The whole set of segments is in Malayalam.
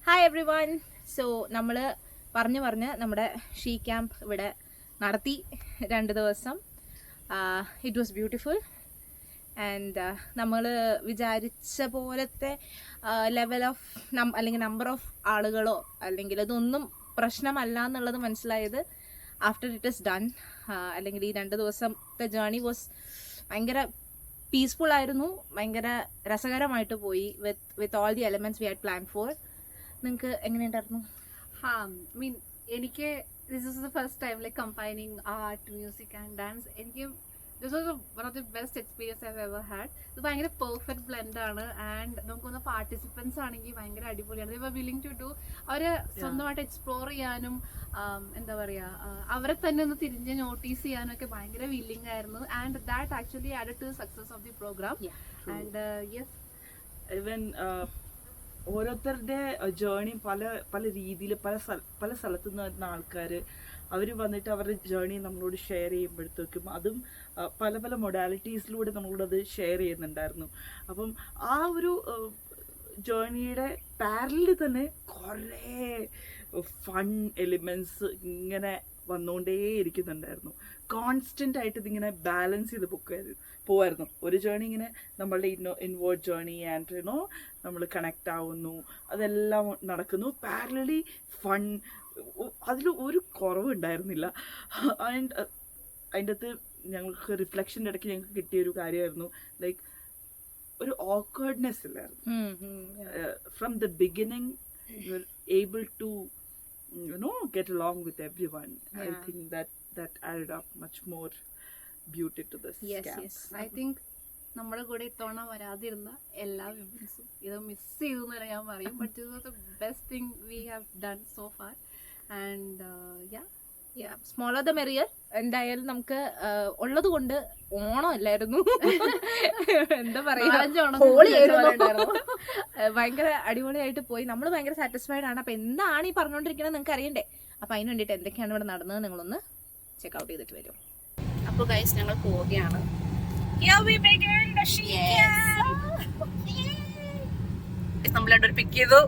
Hi every one. സോ നമ്മൾ പറഞ്ഞ് നമ്മുടെ ഷീ ക്യാമ്പ് ഇവിടെ നടത്തി 2 ദിവസം. ഇറ്റ് വാസ് ബ്യൂട്ടിഫുൾ ആൻഡ് നമ്മൾ വിചാരിച്ച പോലത്തെ ലെവൽ ഓഫ് അല്ലെങ്കിൽ നമ്പർ ഓഫ് ആളുകളോ അല്ലെങ്കിൽ അതൊന്നും പ്രശ്നമല്ല എന്നുള്ളത് മനസ്സിലായത് ആഫ്റ്റർ ഇറ്റ് ഇസ് ഡൺ. അല്ലെങ്കിൽ ഈ 2 ദിവസത്തെ ജേർണി വാസ് ഭയങ്കര പീസ്ഫുൾ ആയിരുന്നു, ഭയങ്കര രസകരമായിട്ട് പോയി with all the elements we had plan for. നിങ്ങൾക്ക് എങ്ങനെയുണ്ടായിരുന്നു? മീൻ എനിക്ക് this is the first time like combining art, music and dance. എനിക്ക് this was one of the best experience I have ever had. ഇത് ഭയങ്കര പെർഫെക്റ്റ് ബ്ലെൻഡ് ആണ്. ആൻഡ് നമുക്കൊന്ന് പാർട്ടിസിപ്പൻസ് ആണെങ്കിൽ ഭയങ്കര അടിപൊളിയാണ്. They were willing to do, അവർ സ്വന്തമായിട്ട് എക്സ്പ്ലോർ ചെയ്യാനും എന്താ പറയുക, അവരെ തന്നെ ഒന്ന് തിരിഞ്ഞ് നോട്ടീസ് ചെയ്യാനും ഒക്കെ ഭയങ്കര വില്ലിംഗ് ആയിരുന്നു. And that actually added to success of the program. And yes, even ഓരോരുത്തരുടെ ജേണി പല പല രീതിയിൽ പല സ്ഥലത്തു നിന്ന് വരുന്ന ആൾക്കാർ അവർ വന്നിട്ട് അവരുടെ ജേണി നമ്മളോട് ഷെയർ ചെയ്യുമ്പോഴത്തേക്കും അതും പല പല മൊഡാലിറ്റീസിലൂടെ നമ്മളോടത് ഷെയർ ചെയ്യുന്നുണ്ടായിരുന്നു. അപ്പം ആ ഒരു ജേണിയുടെ പാരലിൽ തന്നെ കുറേ ഫൺ എലിമെൻറ്റ്സ് ഇങ്ങനെ വന്നുകൊണ്ടേ ഇരിക്കുന്നുണ്ടായിരുന്നു. കോൺസ്റ്റൻ്റ് ആയിട്ട് ഇതിങ്ങനെ ബാലൻസ് ചെയ്ത് പോവായിരുന്നു. ഒരു ജേണി ഇങ്ങനെ നമ്മളുടെ ഇൻവേർഡ് ജേണി ആൻഡ് നമ്മൾ കണക്റ്റ് ആവുന്നു, അതെല്ലാം നടക്കുന്നു. പാരലി ഫൺ, അതിൽ ഒരു കുറവുണ്ടായിരുന്നില്ല. ആൻഡ് അതിൻ്റെ അകത്ത് ഞങ്ങൾക്ക് റിഫ്ലക്ഷൻ്റെ ഇടയ്ക്ക് ഞങ്ങൾക്ക് കിട്ടിയൊരു കാര്യമായിരുന്നു, ലൈക്ക് ഒരു ഓക്വേർഡ്നെസ് ഇല്ലായിരുന്നു. From the beginning you are able to get along with everyone. I think that added up much more beauty to this camp. Yes. I think നമ്മുടെ കൂടെ ഇത്തവണ വരാതിരുന്ന എല്ലാ വിമൻസും ഇത് മിസ് ചെയ്തു എന്ന് ഞാൻ പറയും. But this was the best thing we have done so far. And smaller the merrier. എന്തായാലും നമുക്ക് ഉള്ളത് കൊണ്ട് ഓണം അല്ലായിരുന്നു, എന്താ പറയാ, ഭയങ്കര അടിപൊളിയായിട്ട് പോയി. നമ്മൾ ഭയങ്കര സാറ്റിസ്ഫൈഡ് ആണ്. അപ്പൊ എന്താണ് ഈ പറഞ്ഞുകൊണ്ടിരിക്കുന്നത് നിങ്ങൾക്ക് അറിയണ്ടേ? അപ്പൊ അതിന് വേണ്ടിയിട്ട് എന്തൊക്കെയാണ് ഇവിടെ നടന്നത് നിങ്ങളൊന്ന് ചെക്ക് ഔട്ട് ചെയ്തിട്ട് വരും. അപ്പോൾ ഗൈസ്, ഞങ്ങൾ പോവുകയാണ്. നമ്മളൊരു പിക്ക് ചെയ്തു.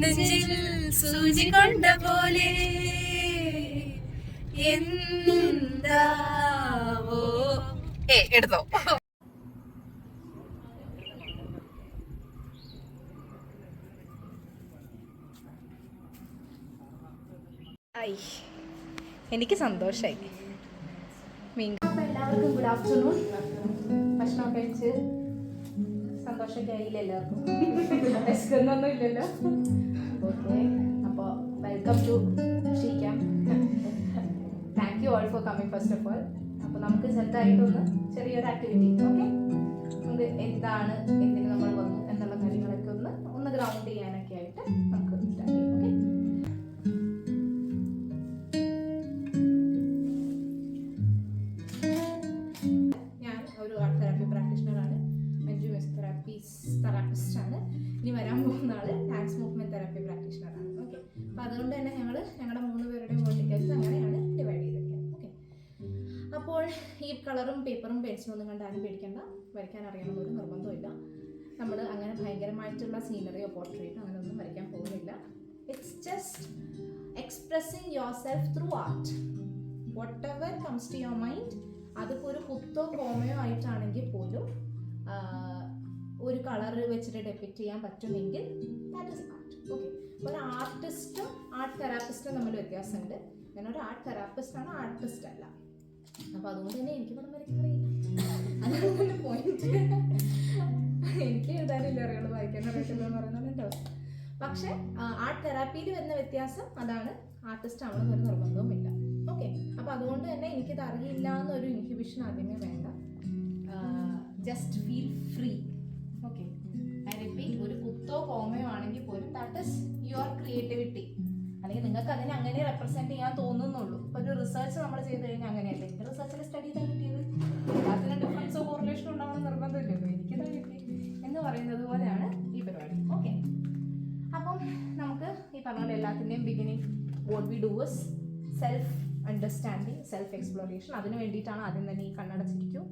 നെഞ്ചിൽ സൂചി കൊണ്ട പോലെ എന്താവോ. എടുത്തോ. എനിക്ക് സന്തോഷമായി. എല്ലാവർക്കും ഗുഡ് ആഫ്റ്റർനൂൺ. ഭക്ഷണം കഴിച്ച് സന്തോഷമൊക്കെ ആയില്ല എല്ലാവർക്കും? വിശക്കുന്നൊന്നും ഇല്ലല്ലോ. ഓക്കെ, അപ്പോൾ welcome to she camp. Thank you all for coming first of all. അപ്പോൾ നമുക്ക് ചെറുതായിട്ടൊന്ന് ചെറിയൊരു ആക്ടിവിറ്റി, ഓക്കെ, നമുക്ക് എന്താണ്, എന്തിന് നമ്മൾ വന്നു എന്നുള്ള കാര്യങ്ങളൊക്കെ ഒന്ന് ഗ്രൗണ്ട് ചെയ്യാനൊക്കെ ആയിട്ട് നമുക്ക് സ്റ്റാർട്ട് ചെയ്യാം. ഓക്കെ, ഞാൻ ഒരു ആർട്ട് തെറാപ്പി പ്രാക്ടീഷണറാണ്. മഞ്ജു മ്യൂസിക് തെറാപ്പിസ്റ്റാണ്. ഇനി വരാൻ പോകുന്ന ആള് ഡാൻസ് മൂവ്മെന്റ് തെറാപ്പി പ്രാക്ടീഷണറാണ്. ഓക്കെ, അപ്പം അതുകൊണ്ട് തന്നെ ഞങ്ങളുടെ 3 പേരുടെയും വേർട്ടിക്കൽസ് അങ്ങനെയാണ് ഡിവൈഡ് ചെയ്തിരിക്കുന്നത്. ഓക്കെ, അപ്പോൾ ഈ കളറും പേപ്പറും പെൻസിലും ഒന്നും കണ്ടാലും പേടിക്കേണ്ട, വരയ്ക്കാൻ അറിയണമെന്നൊരു നിർബന്ധമില്ല. നമ്മൾ അങ്ങനെ ഭയങ്കരമായിട്ടുള്ള സീനറിയോ പോർട്രേറ്റോ അങ്ങനെ ഒന്നും വരയ്ക്കാൻ പോകുന്നില്ല. It's just expressing yourself through art. Whatever comes to your mind, അതിപ്പോൾ ഒരു കുത്തോ കോമയോ ആയിട്ടാണെങ്കിൽ പോലും ഒരു കളർ വെച്ചിട്ട് ഡെപ്പിക്റ്റ് ചെയ്യാൻ പറ്റുമെങ്കിൽ ദാറ്റ് ഇസ് ആർട്ട്. ഓക്കെ, ഒരു ആർട്ടിസ്റ്റും ആർട്ട് തെറാപ്പിസ്റ്റും തമ്മിൽ വ്യത്യാസമുണ്ട്. ഞാനൊരു ആർട്ട് തെറാപ്പിസ്റ്റാണ്, ആർട്ടിസ്റ്റ് അല്ല. അപ്പോൾ അതുകൊണ്ട് തന്നെ എനിക്ക് പടം വരയ്ക്കാൻ അറിയില്ല, അതാണ് പോയിന്റ്. എനിക്ക് എഴുതാനില്ല അറിയുള്ളൂ, വായിക്കാൻ അറിയില്ല എന്ന് പറയുന്നുണ്ടോ. പക്ഷെ ആർട്ട് തെറാപ്പിയിൽ വരുന്ന വ്യത്യാസം അതാണ്, ആർട്ടിസ്റ്റ് ആവണമെന്നൊരു നിർബന്ധവുമില്ല. ഓക്കെ, അപ്പോൾ അതുകൊണ്ട് തന്നെ എനിക്കിത് അറിയില്ല എന്നൊരു ഇൻഹിബിഷൻ ആദ്യമേ വേണ്ട. Just feel free. Okay, I repeat, ഒരു കുത്തോ കോമയോ ആണെങ്കിൽ പോലും ദാറ്റ് ഇസ് യുവർ ക്രിയേറ്റിവിറ്റി. അല്ലെങ്കിൽ നിങ്ങൾക്ക് അതിനെ അങ്ങനെ റെപ്രസെന്റ് ചെയ്യാൻ തോന്നുന്നുള്ളൂ. ഇപ്പോൾ ഒരു റിസർച്ച് നമ്മൾ ചെയ്ത് കഴിഞ്ഞാൽ അങ്ങനെയല്ലേ, എൻ്റെ റിസർച്ചിൽ സ്റ്റഡി ചെയ്താൽ കിട്ടിയത്, എല്ലാത്തിനും ഡിഫറൻസോ കോറിലേഷനോ ഉണ്ടാവണം നിർബന്ധമില്ലല്ലോ. എനിക്കിതാ കിട്ടി എന്ന് പറയുന്നത് പോലെയാണ് ഈ പരിപാടി. ഓക്കെ, അപ്പം നമുക്ക് ഈ പറഞ്ഞ പോലെ എല്ലാത്തിൻ്റെയും beginning what we do is self understanding, self exploration. അതിന് വേണ്ടിയിട്ടാണ് ആദ്യം തന്നെ ഈ കണ്ണടച്ചിരിക്കൂ,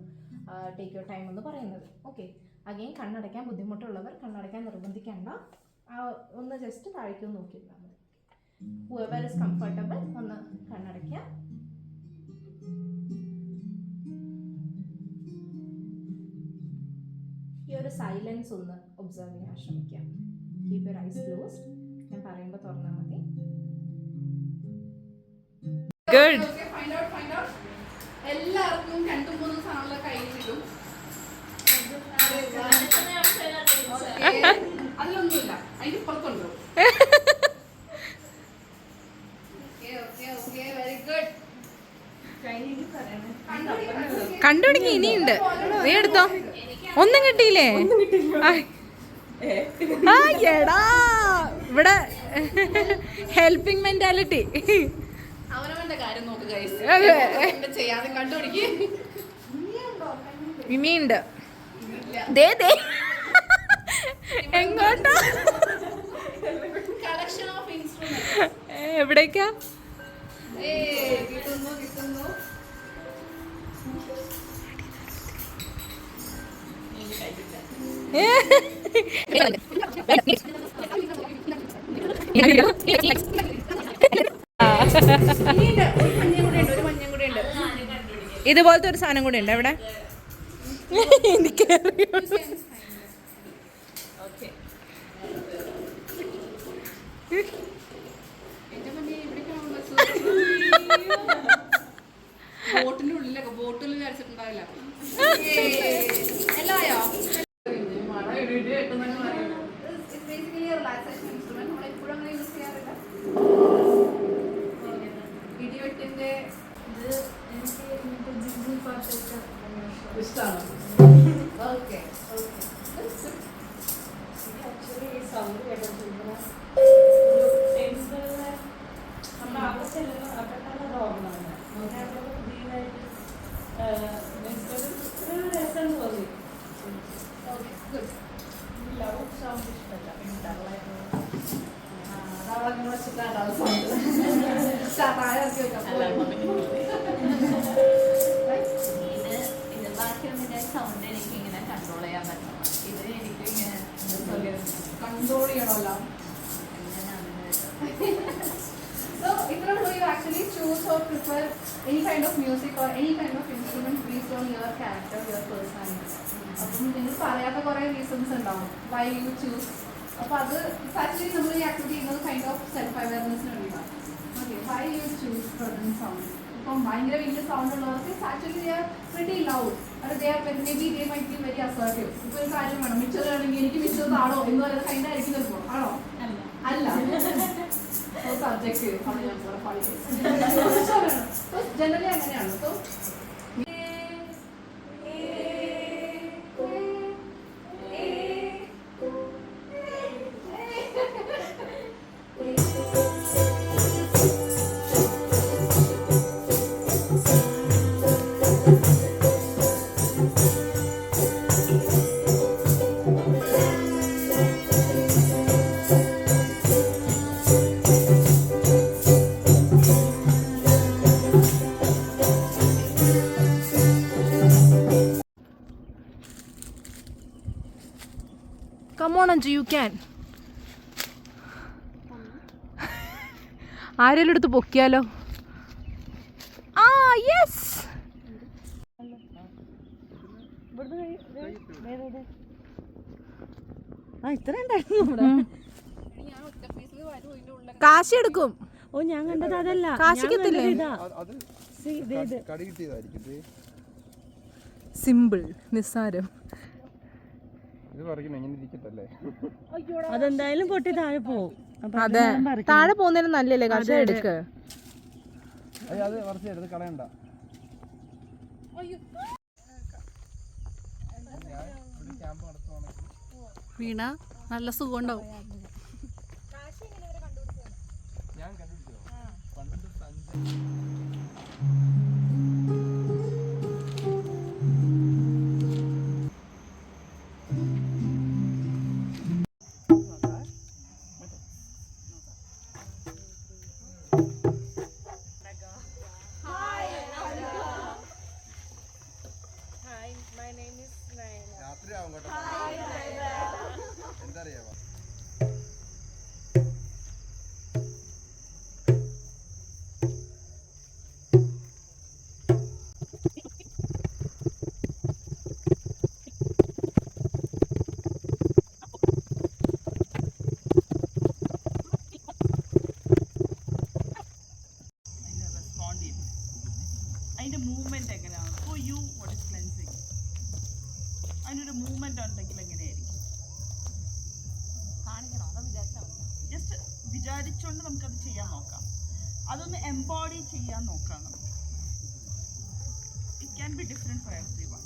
ടേക്ക് യുവർ ടൈം എന്ന് പറയുന്നത്. ഓക്കെ, അഗെയിൻ കണ്ണടയ്ക്കാൻ ബുദ്ധിമുട്ടുള്ളവർ കണ്ണടയ്ക്കാൻ നിർബന്ധിക്കേണ്ട, ഒന്ന് ജസ്റ്റ് താഴേക്ക് നോക്കിയിരുന്നാൽ മതി. whoever is comfortable ഒന്ന് കണ്ണടയ്ക്കാം. ഈ ഒരു സൈലൻസ് ഒന്ന് ഒബ്സർവ് ചെയ്യാൻ ശ്രമിക്കാം. Keep your eyes closed. ഞാൻ പറയുമ്പോൾ തുറന്നാൽ മതി. Good. Find out. എല്ലാവർക്കും 2-3 സാധനങ്ങൾ കയ്യിലിടും. അതിലൊന്നുമില്ല, അതിന്റെ ഇപ്പുറത്തുണ്ടോ? Very good. കണ്ടുപിടിക്കുക ഇനിയുണ്ട്. നീ എടുത്തോ. ഒന്നും കിട്ടിയില്ലേ? ആ എടാ ഇവിടെ ഹെൽപ്പിംഗ് മെന്റാലിറ്റി. അവനവന്റെ കാര്യം നോക്ക് ഗൈസ്. ചെയ്യാതെ കണ്ടുപിടിക്കുക. ഇനിയുണ്ട്. ദേ എങ്ങോട്ടാ? Collection of instruments. എവിടേക്കാ? കിട്ടുന്നു. ഇതുപോലത്തെ ഒരു സാധനം കൂടെ ഉണ്ട് എവിടെ? എനിക്ക് ബോട്ടിന്റെ ഉള്ളിലൊക്കെ ബോട്ടിൽ വരച്ചിട്ടുണ്ടാവില്ല. എല്ലായോ ഇടിവെട്ടിന്റെ ഇഷ്ടമാണ്. ഓക്കെ സൗണ്ട് എനിക്ക് ഇങ്ങനെ കൺട്രോൾ ചെയ്യാൻ പറ്റണം. ഇത് എനിക്ക് ഇങ്ങനെ കൺട്രോൾ ചെയ്യണമല്ലോ. So, if you actually choose or prefer any kind of music or any kind of instrument based on your character, your personality. അപ്പം നിങ്ങൾ പറയാത്ത കുറേ റീസൺസ് ഉണ്ടാവും വൈ യു ചൂസ്. അപ്പോൾ അത് ആക്ച്വലി നമ്മൾ ഈ ആക്ടിവിറ്റി ചെയ്യുന്നത് കൈൻഡ് ഓഫ് സെൽഫ് അവയർനെസ്സിന് വേണ്ടിയിട്ടാണ്. Okay, why you choose certain sound. ഇപ്പം ഭയങ്കര വലിയ സൗണ്ട് ഉള്ളവർക്ക് actually they are pretty loud. അത് they are maybe they might be very assertive. ഇപ്പോൾ ഒരു കാര്യം വേണം, മിച്ചർ ആണെങ്കിൽ എനിക്ക് മിച്ചർ താടോ എന്ന് പറയുന്നത് കൈൻഡ് ആയിരിക്കും ചിലപ്പോൾ. ആണോ? അല്ല. സബ്ജക്റ്റീവ് ആണ് ഞാൻ ജനറലി അങ്ങനെയാണ്. So Come on, Anju, you can. ആരെങ്കിലും എടുത്ത് പൊക്കിയാലോ? ആ യെസ്. കാശി എടുക്കും. ഓ ഞാൻ കണ്ടത് അതല്ല, കാശിക്കത്തില്ലേ? സിമ്പിൾ, നിസ്സാരം. അതെന്തായാലും പൊട്ടി താഴെ പോവും. അതെ, താഴെ പോകുന്നതിന് നല്ലല്ലേ? കാശ എടുക്ക. വീണ നല്ല സുഖം ഉണ്ടാവും. രാത്രിയാവും കേട്ടോ. എന്താ അറിയാമോ? അതിന് റെസ്പോണ്ട് ചെയ്യുന്നത് അതിൻ്റെ മൂവ്മെൻറ്റ് എങ്ങനെയാണ് for you what is cleansing അതിനൊരു മൂവ്മെൻറ്റ് ഉണ്ടെങ്കിൽ എങ്ങനെയായിരിക്കും കാണിക്കണോ അതോ വിചാരിച്ചാൽ മതി ജസ്റ്റ് വിചാരിച്ചുകൊണ്ട് നമുക്കത് ചെയ്യാൻ നോക്കാം അതൊന്ന് എംബോഡി ചെയ്യാൻ നോക്കാം നമുക്ക് it can be different for every one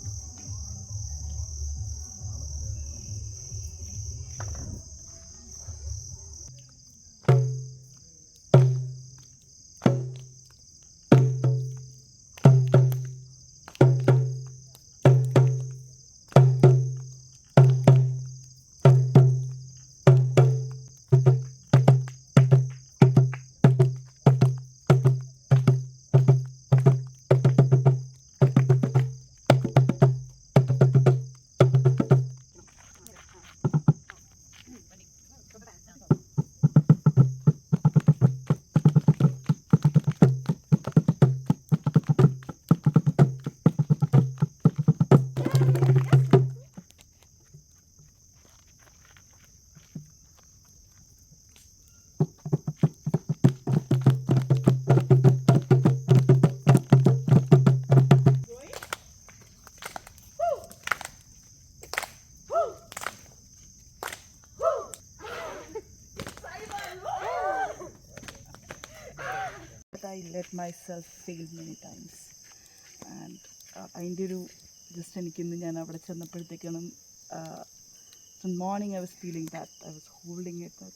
I let myself fail many times and അതിൻ്റെ ഒരു ജസ്റ്റ് എനിക്കിന്ന് ഞാൻ അവിടെ ചെന്നപ്പോഴത്തേക്കാണ് morning I was feeling that I was holding it that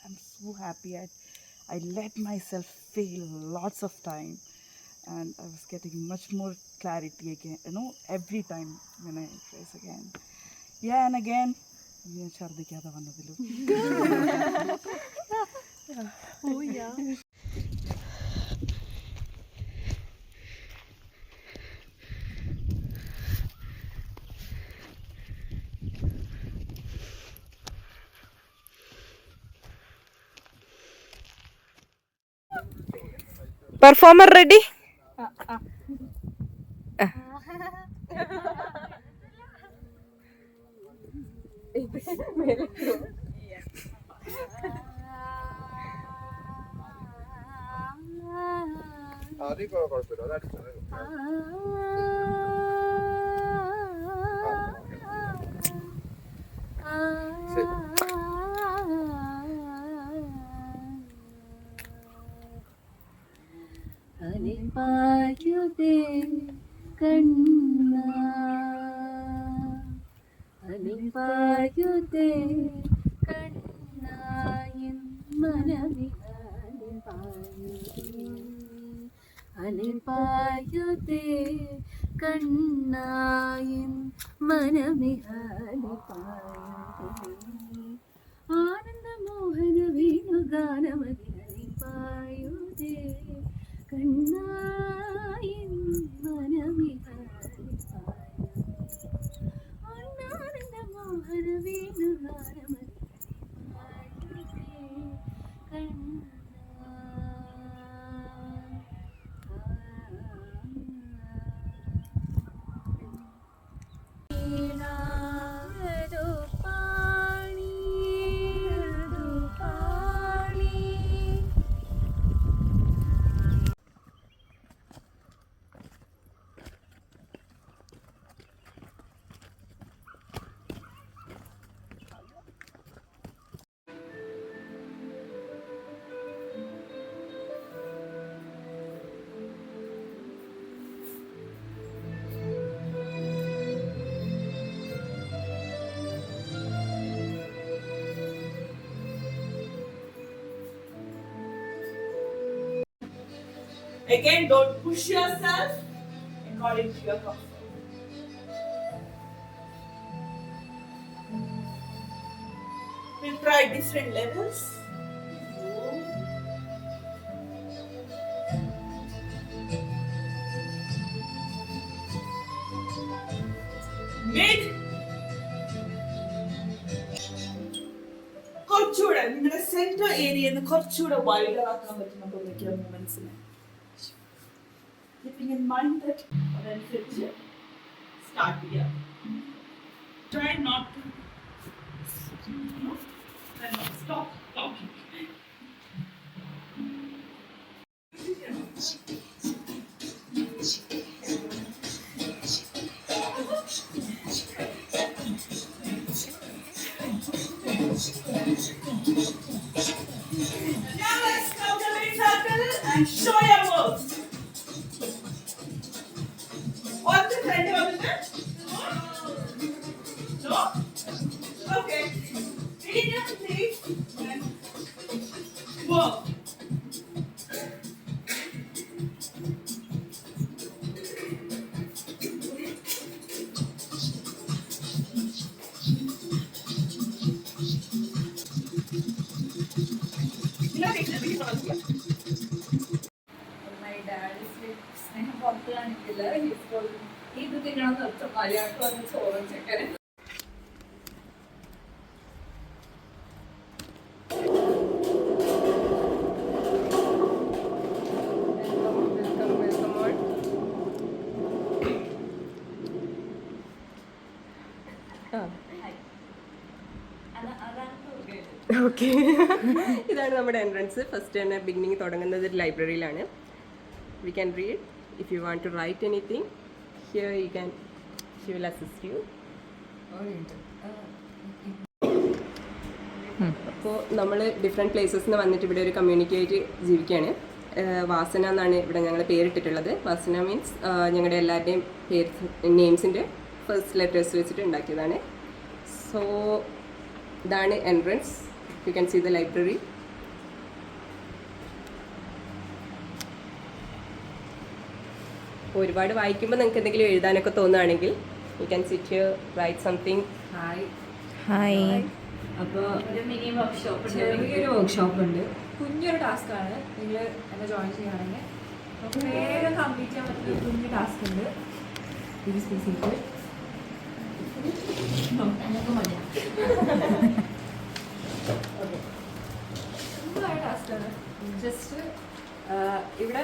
I'm so happy I let myself fail lots of time and I was getting much more clarity again every time when I trace again and again ഞാൻ ഛർദ്ദിക്കാതെ വന്നതിലും പെർഫോമർ റെഡി അതിപ്പോ കുഴപ്പമില്ല അതടിച്ചത് അലിപായുതേ കണ്ണ അലിപായുതേ കണ്ണായൻ അലിപായുതേ കണ്ണായൻ മനമിഹാലിപായുതേ ആനന്ദമോഹന വേണുഗാനമതിനലിപായുതേ കണ്ണായൻ മനമിഹാലിപായുതേ ആനന്ദമോഹന വേണുഗാനമതിനലിപായുതേ കണ്ണ Again, don't push yourself according to your comfort. We'll try different levels. Mid കുറച്ചുകൂടെ നിങ്ങളുടെ സെൻട്രൽ ഏരിയന്ന് കുറച്ചുകൂടെ വൈഡർ ആക്കാൻ പറ്റുന്ന പോലെയൊക്കെയാണ് മൂവ്മെന്റ്സിനെ. Keeping in mind that അതനുസരിച്ച് സ്റ്റാർട്ട് ചെയ്യാം. Try not to stop talking. Now let's come to the circle and show your moves. On the front of the no? Okay. Medium, please. And move. My dad is സ്നേഹം പുറത്ത് കാണിക്കില്ല. ഇത് തിന്നണം നിർത്തും. മര്യാദക്ക് വന്ന് ചോറും ചിക്കനും. ഓക്കെ ഇതാണ് നമ്മുടെ എൻട്രൻസ്. ഫസ്റ്റ് തന്നെ ബിഗിനിങ് തുടങ്ങുന്നത് ഒരു ലൈബ്രറിയിലാണ്. We can read. If you want to write anything here you can she will assist you. അപ്പോൾ നമ്മൾ ഡിഫറെൻറ്റ് പ്ലേസസിൽ നിന്ന് വന്നിട്ട് ഇവിടെ ഒരു കമ്മ്യൂണിറ്റി ആയിട്ട് ജീവിക്കുകയാണ്. വാസന എന്നാണ് ഇവിടെ ഞങ്ങൾ പേരിട്ടിട്ടുള്ളത്. വാസന മീൻസ് ഞങ്ങളുടെ എല്ലാവരുടെയും പേര് നെയിംസിൻ്റെ ഫസ്റ്റ് ലെറ്റേഴ്സ് വെച്ചിട്ട് ഉണ്ടാക്കിയതാണ്. സോ ഇതാണ് entrance. You can see the library. ഒരുപാട് വായിക്കുമ്പോൾ നിങ്ങൾക്ക് എന്തെങ്കിലും എഴുതാനൊക്കെ തോന്നുകയാണെങ്കിൽ you can sit here, right something. Hi. അപ്പോൾ ഒരു മിനി വർക്ക്ഷോപ്പ് ചെറിയൊരു വർക്ക്ഷോപ്പ് ഉണ്ട്. കുഞ്ഞൊരു ടാസ്ക്കാണ്. നിങ്ങൾ എന്നെ ജോയിൻ ചെയ്യുകയാണെങ്കിൽ നമുക്ക് വേഗം കംപ്ലീറ്റ് ചെയ്യാൻ പറ്റുന്ന ഒരു കുഞ്ഞു ടാസ്ക് ഉണ്ട്. ഇത് സ്പെസിഫിക് നമുക്ക് മതി. ടാസ്ക്കാണ്. ജസ്റ്റ് ഇവിടെ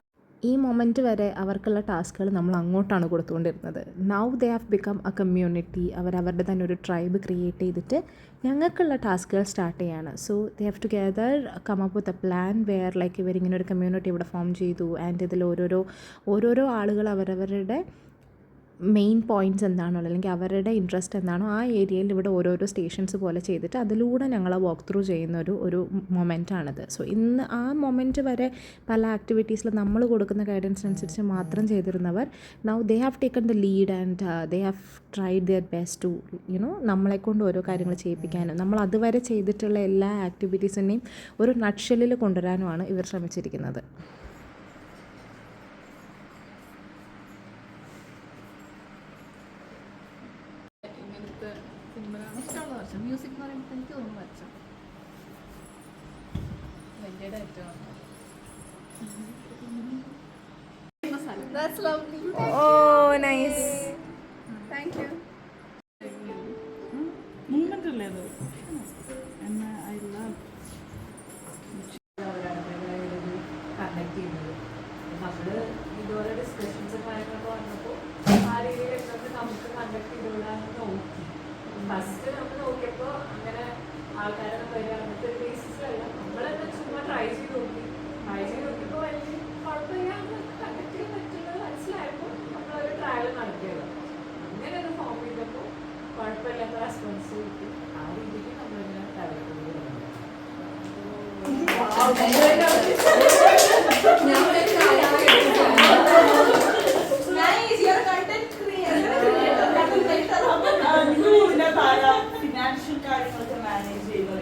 ഈ മൊമെൻറ്റ് വരെ അവർക്കുള്ള ടാസ്കുകൾ നമ്മൾ അങ്ങോട്ടാണ് കൊടുത്തുകൊണ്ടിരുന്നത്. Now they have become a community. അവരവരുടെ തന്നെ ഒരു ട്രൈബ് ക്രിയേറ്റ് ചെയ്തിട്ട് ഞങ്ങൾക്കുള്ള ടാസ്കുകൾ സ്റ്റാർട്ട് ചെയ്യാണ്. So they have together come up with a plan where like ഇവരിങ്ങനെ ഒരു കമ്മ്യൂണിറ്റി ഇവിടെ ഫോം ചെയ്തു. ആൻഡ് ഇതിൽ ഓരോരോ ആളുകൾ അവരവരുടെ മെയിൻ പോയിൻറ്റ്സ് എന്താണോ അല്ലെങ്കിൽ അവരുടെ ഇൻട്രസ്റ്റ് എന്താണോ ആ ഏരിയയിൽ ഇവിടെ ഓരോരോ സ്റ്റേഷൻസ് പോലെ ചെയ്തിട്ട് അതിലൂടെ ഞങ്ങൾ വാക്ക് ത്രൂ ചെയ്യുന്ന ഒരു മൊമെൻറ്റാണിത്. സോ ഇന്ന് ആ മൊമെൻറ്റ് വരെ പല ആക്ടിവിറ്റീസിൽ നമ്മൾ കൊടുക്കുന്ന ഗൈഡൻസിനനുസരിച്ച് മാത്രം ചെയ്തിരുന്നവർ now they have taken the lead and they have tried their best to നമ്മളെക്കൊണ്ട് ഓരോ കാര്യങ്ങൾ ചെയ്യിപ്പിക്കാനും നമ്മൾ അതുവരെ ചെയ്തിട്ടുള്ള എല്ലാ ആക്ടിവിറ്റീസിനെയും ഒരു നട്ട്ഷെല്ലിൽ കൊണ്ടുവരാനുമാണ് ഇവർ ശ്രമിച്ചിരിക്കുന്നത്. മ്യൂസിക് എന്ന് പറയുമ്പോൾ എനിക്ക് തോന്നുന്നു വരച്ച എൻ്റെ ഏറ്റവും That's lovely. Oh, nice. Thank you. Movement അല്ലേ അത്? ഐ ലവ് കണ്ടക്ട് ചെയ്യുന്നത്. നമ്മൾ ഇതുപോലെ ഡിസ്കഷൻസ് കാര്യങ്ങളൊക്കെ വന്നപ്പോൾ ആ രീതിയിൽ നമുക്ക് കണ്ടക്ട് ചെയ്തുകൂടാന്ന് നോക്കി. ഫസ്റ്റ് നമ്മൾ നോക്കിയപ്പോൾ അങ്ങനെ ആൾക്കാരൊന്നും വരിക അങ്ങനത്തെ ഒരു ബേസിസിലല്ല. നമ്മളെന്താ ചുമ്മാ ട്രൈ ചെയ്ത് നോക്കിയപ്പോൾ വലിയ കുഴപ്പമില്ല, കണ്ടക്ട് ചെയ്യാൻ പറ്റുന്നത് മനസ്സിലായപ്പോൾ നമ്മളൊരു ട്രയൽ നടത്തിയത്. അങ്ങനെ ഒരു ഫോം ചെയ്തപ്പോൾ കുഴപ്പമില്ലാത്ത റെസ്പോൺസ് കിട്ടി. ആ രീതിക്ക് നമ്മളിങ്ങനെ ഡെവലപ്പ് ഫിനാൻഷ്യൽ കാര്യങ്ങളൊക്കെ മാനേജ് ചെയ്യുന്നത്.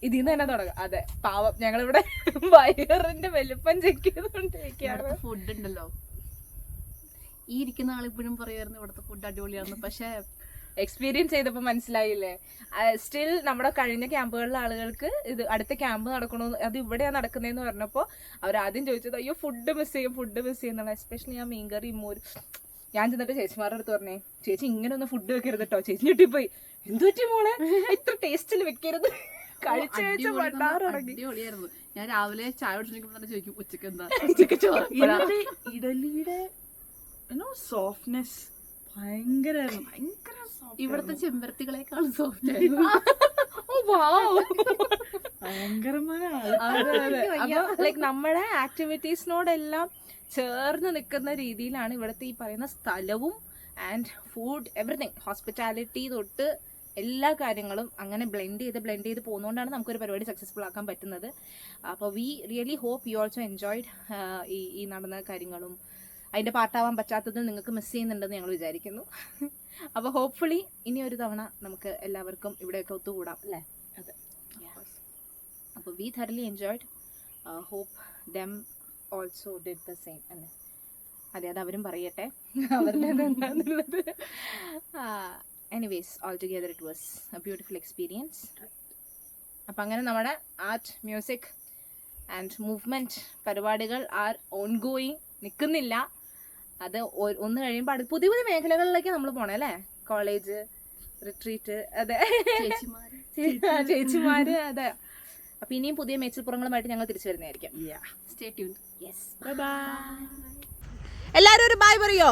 ഇതിന്ന് തന്നെ തുടങ്ങാം. അതെ, പാവം ഞങ്ങളിവിടെ വയറിന്റെ വലുപ്പം ചെക്ക് ചെയ്തുകൊണ്ടിരിക്കുകയാണ്. ഫുഡ് ഉണ്ടല്ലോ, ഈ ഇരിക്കുന്ന ആളിപ്പോഴും പറയുമായിരുന്നു ഇവിടുത്തെ ഫുഡ് അടിപൊളിയാണെന്ന്. പക്ഷെ എക്സ്പീരിയൻസ് ചെയ്തപ്പോൾ മനസ്സിലായില്ലേ. സ്റ്റിൽ നമ്മുടെ കഴിഞ്ഞ ക്യാമ്പുകളിലെ ആളുകൾക്ക് ഇത് അടുത്ത ക്യാമ്പ് നടക്കണോ അത് ഇവിടെയാണ് നടക്കുന്നതെന്ന് പറഞ്ഞപ്പോൾ അവരാദ്യം ചോദിച്ചത് അയ്യോ ഫുഡ് മിസ് ചെയ്യുന്നുള്ള. എസ്പെഷ്യലി ഞാൻ മീൻകറി മോര്. ഞാൻ ചെന്നിട്ട് ചേച്ചിമാരുടെ അടുത്ത് പറഞ്ഞേ ചേച്ചി ഇങ്ങനെ ഒന്ന് ഫുഡ് വെക്കരുത് കേട്ടോ. ചേച്ചി ഞെട്ടിപ്പോയി. എന്തു പറ്റി മോളെ ഇത്ര ടേസ്റ്റിൽ വെക്കരുത്. അടിപൊളിയായിരുന്നു. ഞാൻ രാവിലെ ചായ കുടിച്ചിരിക്കുമ്പോൾ തന്നെ ചോദിക്കും ഉച്ചക്ക് എന്താ ഇന്നലെ ഇഡലിയുടെ സോഫ്റ്റ്നെസ് ഭയങ്കരമായിരുന്നു. ഇവിടുത്തെ ചെമ്പരത്തികളെക്കാളും സോഫ്റ്റ് ഭയങ്കരമായ ലൈക്ക് നമ്മുടെ ആക്ടിവിറ്റീസിനോടെല്ലാം ചേർന്ന് നിൽക്കുന്ന രീതിയിലാണ് ഇവിടുത്തെ ഈ പറയുന്ന സ്ഥലവും ആൻഡ് ഫുഡ് എവറിഥിങ് ഹോസ്പിറ്റാലിറ്റി തൊട്ട് എല്ലാ കാര്യങ്ങളും അങ്ങനെ ബ്ലെൻഡ് ചെയ്ത് പോകുന്നതുകൊണ്ടാണ് നമുക്കൊരു പരിപാടി സക്സസ്ഫുൾ ആക്കാൻ പറ്റുന്നത്. അപ്പോൾ we really hope you also enjoyed ഈ നടന്ന കാര്യങ്ങളും അതിൻ്റെ പാർട്ടാവാൻ പറ്റാത്തത് നിങ്ങൾക്ക് മിസ് ചെയ്യുന്നുണ്ടെന്ന് ഞങ്ങൾ വിചാരിക്കുന്നു. അപ്പോൾ ഹോപ്പ്ഫുള്ളി ഇനി ഒരു തവണ നമുക്ക് എല്ലാവർക്കും ഇവിടെയൊക്കെ ഒത്തുകൂടാം അല്ലേ? അതെ. അപ്പോൾ we thoroughly enjoyed. Hope them also did the same അല്ലേ? അതെ, അത് അവരും പറയട്ടെ അവരുടെ എന്താണെന്നുള്ളത്. Anyways all together it was a beautiful experience. അപ്പം അങ്ങനെ നമ്മുടെ ആർട്ട് മ്യൂസിക് ആൻഡ് മൂവ്മെൻറ്റ് പരിപാടികൾ ആർ ഓൺ ഗോയിങ്, നിൽക്കുന്നില്ല. അത് ഒന്ന് കഴിയുമ്പോൾ പുതിയ പുതിയ മേഖലകളിലേക്ക് നമ്മൾ പോകണം അല്ലേ? കോളേജ് റിട്രീറ്റ്, അതെ ചേച്ചിമാര്, അതെ. അപ്പം ഇനിയും പുതിയ മേച്ചിൽപ്പുറങ്ങളുമായിട്ട് ഞങ്ങൾ തിരിച്ചു വരുന്നതായിരിക്കും. Stay tuned. Yes, bye. എല്ലാവരും ഒരു ബൈ പറയോ?